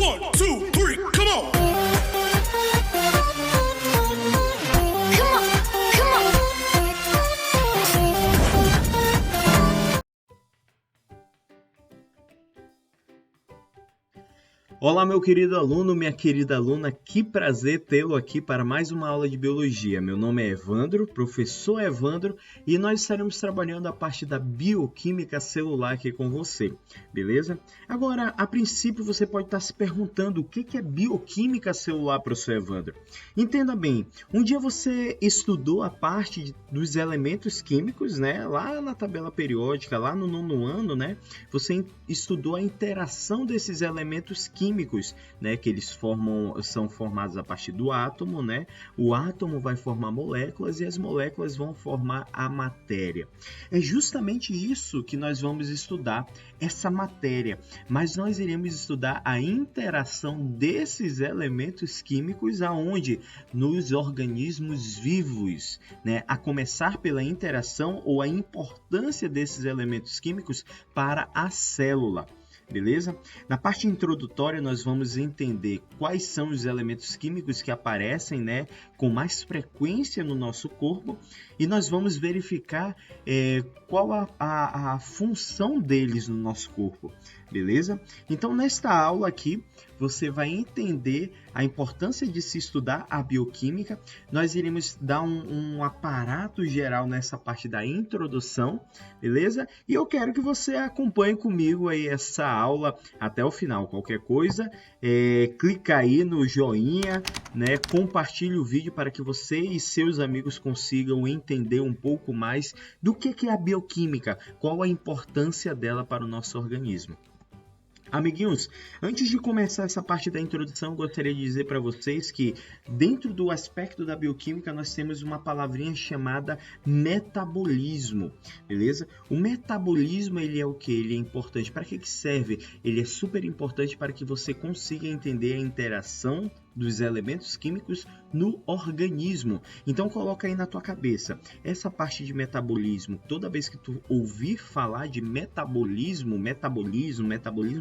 1, 2, 3, come on! Olá, meu querido aluno, minha querida aluna, que prazer tê-lo aqui para mais uma aula de Biologia. Meu nome é Evandro, professor Evandro, e nós estaremos trabalhando a parte da bioquímica celular aqui com você, beleza? Agora, a princípio, você pode estar se perguntando o que é bioquímica celular, professor Evandro. Entenda bem, um dia você estudou a parte dos elementos químicos, né? Lá na tabela periódica, lá no 9º ano, né? Você estudou a interação desses elementos químicos, né, que eles são formados a partir do átomo, né? O átomo vai formar moléculas e as moléculas vão formar a matéria. É justamente isso que nós vamos estudar, essa matéria, mas nós iremos estudar a interação desses elementos químicos aonde? Nos organismos vivos, né? A começar pela interação ou a importância desses elementos químicos para a célula. Beleza? Na parte introdutória nós vamos entender quais são os elementos químicos que aparecem, né, com mais frequência no nosso corpo e nós vamos verificar qual a função deles no nosso corpo. Beleza? Então nesta aula aqui você vai entender a importância de se estudar a bioquímica. Nós iremos dar um aparato geral nessa parte da introdução, beleza? E eu quero que você acompanhe comigo aí essa aula até o final. Qualquer coisa, clica aí no joinha, né? Compartilhe o vídeo para que você e seus amigos consigam entender um pouco mais do que é a bioquímica, qual a importância dela para o nosso organismo. Amiguinhos, antes de começar essa parte da introdução, eu gostaria de dizer para vocês que dentro do aspecto da bioquímica nós temos uma palavrinha chamada metabolismo, beleza? O metabolismo, ele é o que? Ele é importante. Para que serve? Ele é super importante para que você consiga entender a interação dos elementos químicos no organismo. Então coloca aí na tua cabeça, essa parte de metabolismo, toda vez que tu ouvir falar de metabolismo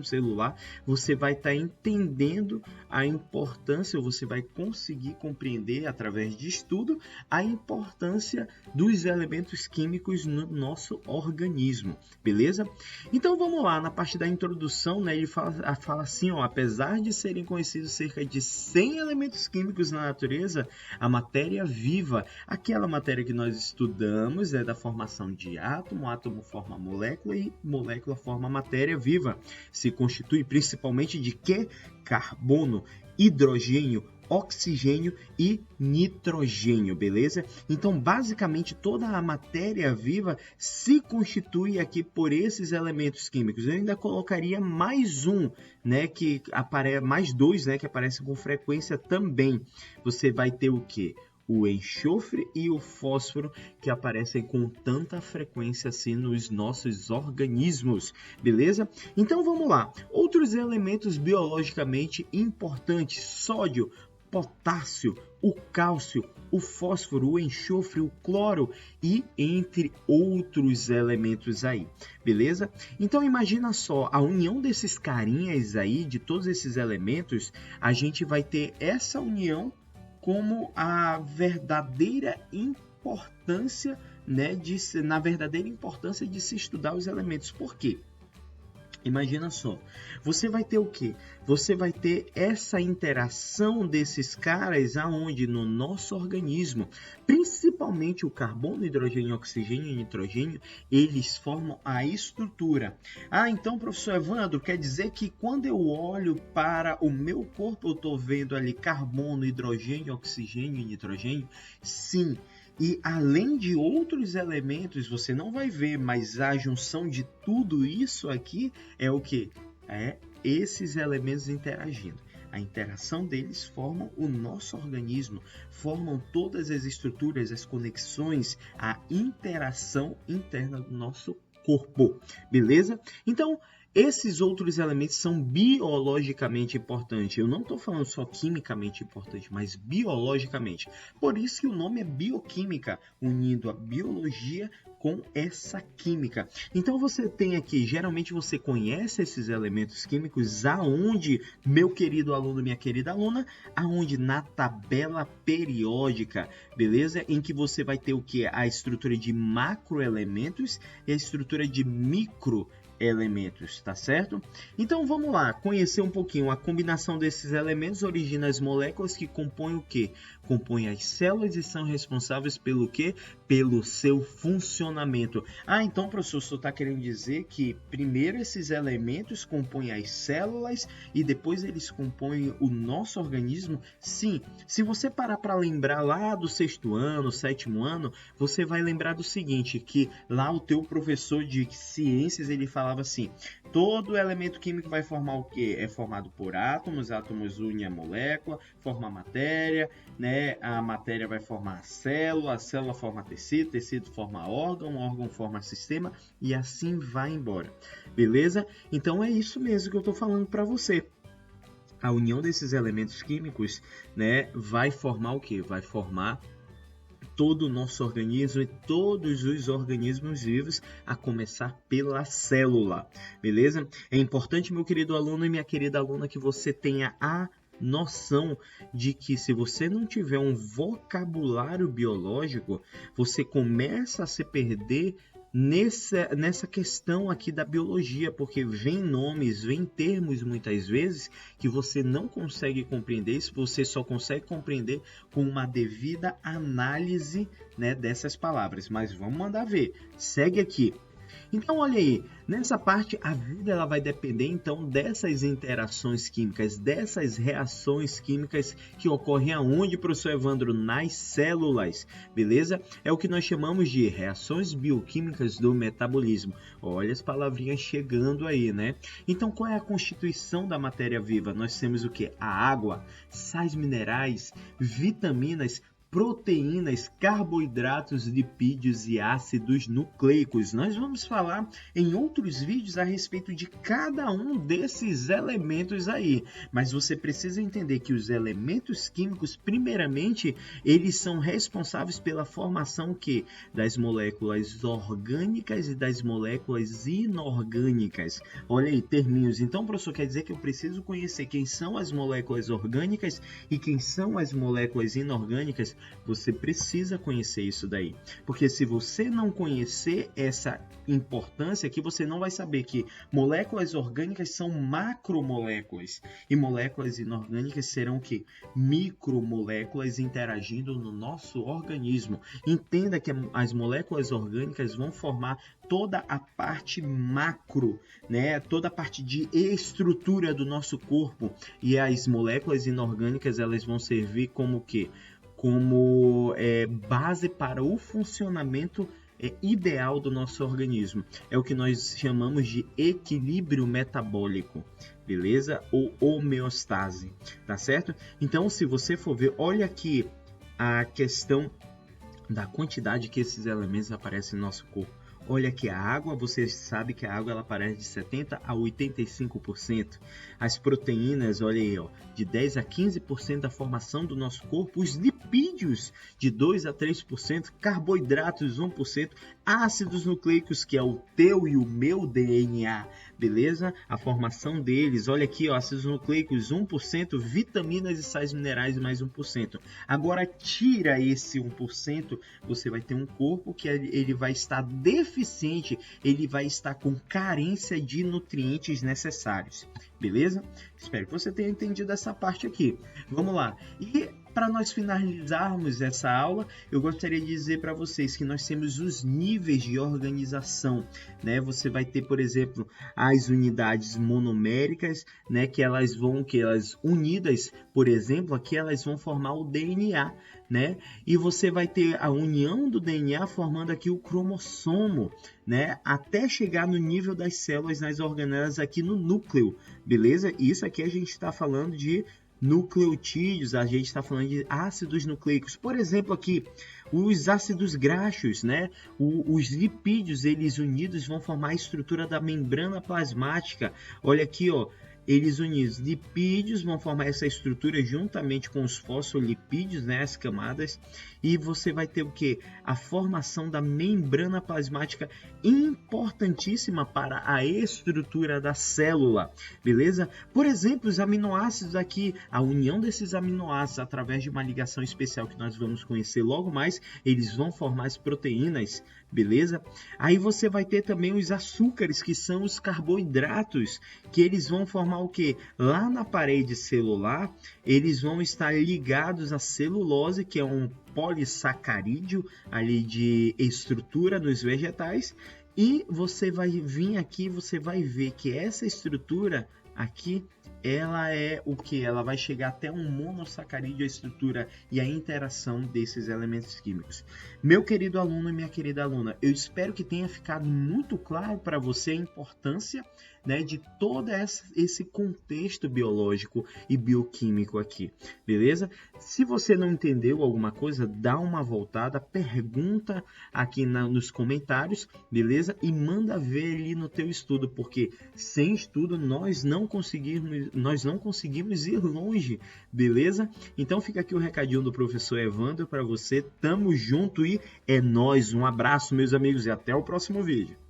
celular, você vai estar entendendo a importância, ou você vai conseguir compreender através de estudo a importância dos elementos químicos no nosso organismo, beleza? Então vamos lá, na parte da introdução, né, ele fala assim, ó, apesar de serem conhecidos cerca de 100 elementos químicos na natureza, a matéria viva, aquela matéria que nós estudamos, é da formação de átomo, átomo forma molécula e molécula forma matéria viva. Se constitui principalmente de quê? Carbono, hidrogênio, oxigênio e nitrogênio, beleza? Então, basicamente, toda a matéria viva se constitui aqui por esses elementos químicos. Eu ainda colocaria mais um, né, mais dois, né, que aparecem com frequência também. Você vai ter o quê? O enxofre e o fósforo, que aparecem com tanta frequência assim nos nossos organismos, beleza? Então vamos lá. Outros elementos biologicamente importantes: sódio, potássio, o cálcio, o fósforo, o enxofre, o cloro e entre outros elementos aí, beleza? Então imagina só, a união desses carinhas aí, de todos esses elementos, a gente vai ter essa união como a verdadeira importância, né, na verdadeira importância de se estudar os elementos. Por quê? Imagina só, você vai ter o quê? Você vai ter essa interação desses caras aonde? No nosso organismo. Principalmente o carbono, hidrogênio, oxigênio e nitrogênio, eles formam a estrutura. Ah, então, professor Evandro, quer dizer que quando eu olho para o meu corpo, eu estou vendo ali carbono, hidrogênio, oxigênio e nitrogênio? Sim. E além de outros elementos, você não vai ver, mas a junção de tudo isso aqui é o que? É esses elementos interagindo. A interação deles formam o nosso organismo, formam todas as estruturas, as conexões, a interação interna do nosso corpo, beleza? Então, Esses outros elementos são biologicamente importantes. Eu não estou falando só quimicamente importante, mas biologicamente. Por isso que o nome é bioquímica, unindo a biologia com essa química. Então você tem aqui, geralmente você conhece esses elementos químicos aonde, meu querido aluno, minha querida aluna, aonde na tabela periódica, beleza? Em que você vai ter o que? A estrutura de macroelementos e a estrutura de microelementos, tá certo? Então vamos lá, conhecer um pouquinho. A combinação desses elementos origina as moléculas que compõem o quê? Compõem as células e são responsáveis pelo quê? Pelo seu funcionamento. Ah, então, professor, você está querendo dizer que primeiro esses elementos compõem as células e depois eles compõem o nosso organismo? Sim. Se você parar para lembrar lá do 6º ano, 7º ano, você vai lembrar do seguinte, que lá o teu professor de ciências, ele falava assim, todo elemento químico vai formar o quê? É formado por átomos, átomos unem a molécula, forma a matéria, né? A matéria vai formar a célula forma tecido, tecido forma órgão forma sistema e assim vai embora, beleza? Então é isso mesmo que eu estou falando para você. A união desses elementos químicos, né, vai formar o quê? Vai formar todo o nosso organismo e todos os organismos vivos, a começar pela célula, beleza? É importante, meu querido aluno e minha querida aluna, que você tenha a noção de que se você não tiver um vocabulário biológico, você começa a se perder nessa questão aqui da biologia, porque vem nomes, vem termos muitas vezes que você não consegue compreender, isso você só consegue compreender com uma devida análise, né, dessas palavras. Mas vamos mandar ver, segue aqui. Então, olha aí, nessa parte a vida ela vai depender então dessas interações químicas, dessas reações químicas que ocorrem aonde, professor Evandro? Nas células, beleza? É o que nós chamamos de reações bioquímicas do metabolismo. Olha as palavrinhas chegando aí, né? Então, qual é a constituição da matéria viva? Nós temos o que? A água, sais minerais, vitaminas, proteínas, carboidratos, lipídios e ácidos nucleicos. Nós vamos falar em outros vídeos a respeito de cada um desses elementos aí, mas você precisa entender que os elementos químicos, primeiramente, eles são responsáveis pela formação que das moléculas orgânicas e das moléculas inorgânicas. Olha aí, terminhos. Então, professor, quer dizer que eu preciso conhecer quem são as moléculas orgânicas e quem são as moléculas inorgânicas? Você precisa conhecer isso daí, porque se você não conhecer essa importância aqui, você não vai saber que moléculas orgânicas são macromoléculas e moléculas inorgânicas serão o quê? Micromoléculas interagindo no nosso organismo. Entenda que as moléculas orgânicas vão formar toda a parte macro, né? Toda a parte de estrutura do nosso corpo, e as moléculas inorgânicas elas vão servir como o quê? Como base para o funcionamento ideal do nosso organismo. É o que nós chamamos de equilíbrio metabólico, beleza? Ou homeostase, tá certo? Então, se você for ver, olha aqui a questão da quantidade que esses elementos aparecem no nosso corpo. Olha aqui, a água, você sabe que a água ela aparece de 70% a 85%. As proteínas, olha aí, ó, de 10% a 15% da formação do nosso corpo. Os lipídios, de 2% a 3%. Carboidratos, 1%. Ácidos nucleicos, que é o teu e o meu DNA, beleza? A formação deles, olha aqui, ó, ácidos nucleicos, 1%. Vitaminas e sais minerais, mais 1%. Agora, tira esse 1%, você vai ter um corpo que ele vai estar deficiente, ele vai estar com carência de nutrientes necessários, beleza? Espero que você tenha entendido essa parte aqui. Vamos lá. E para nós finalizarmos essa aula, eu gostaria de dizer para vocês que nós temos os níveis de organização, né? Você vai ter, por exemplo, as unidades monoméricas, né? Que elas unidas, por exemplo, aqui elas vão formar o DNA, né? E você vai ter a união do DNA formando aqui o cromossomo, né? Até chegar no nível das células nas organelas aqui no núcleo, beleza? Isso aqui a gente está falando de nucleotídeos, a gente está falando de ácidos nucleicos. Por exemplo, aqui, os ácidos graxos, né? Os lipídios, eles unidos vão formar a estrutura da membrana plasmática. Olha aqui, ó. Eles unidos, lipídios vão formar essa estrutura juntamente com os fosfolipídios, né, as camadas, e você vai ter o que? A formação da membrana plasmática, importantíssima para a estrutura da célula, beleza? Por exemplo, os aminoácidos aqui, a união desses aminoácidos através de uma ligação especial que nós vamos conhecer logo mais, eles vão formar as proteínas, beleza? Aí você vai ter também os açúcares, que são os carboidratos, que eles vão formar o que? Lá na parede celular, eles vão estar ligados à celulose, que é um polissacarídeo ali de estrutura nos vegetais, e você vai vir aqui, você vai ver que essa estrutura aqui, ela é o que? Ela vai chegar até um monossacarídeo, a estrutura e a interação desses elementos químicos. Meu querido aluno e minha querida aluna, eu espero que tenha ficado muito claro para você a importância, né, de todo esse contexto biológico e bioquímico aqui, beleza? Se você não entendeu alguma coisa, dá uma voltada, pergunta aqui nos comentários, beleza? E manda ver ali no teu estudo, porque sem estudo nós não conseguimos ir longe, beleza? Então fica aqui o recadinho do professor Evandro para você, tamo junto e é nóis, um abraço meus amigos e até o próximo vídeo.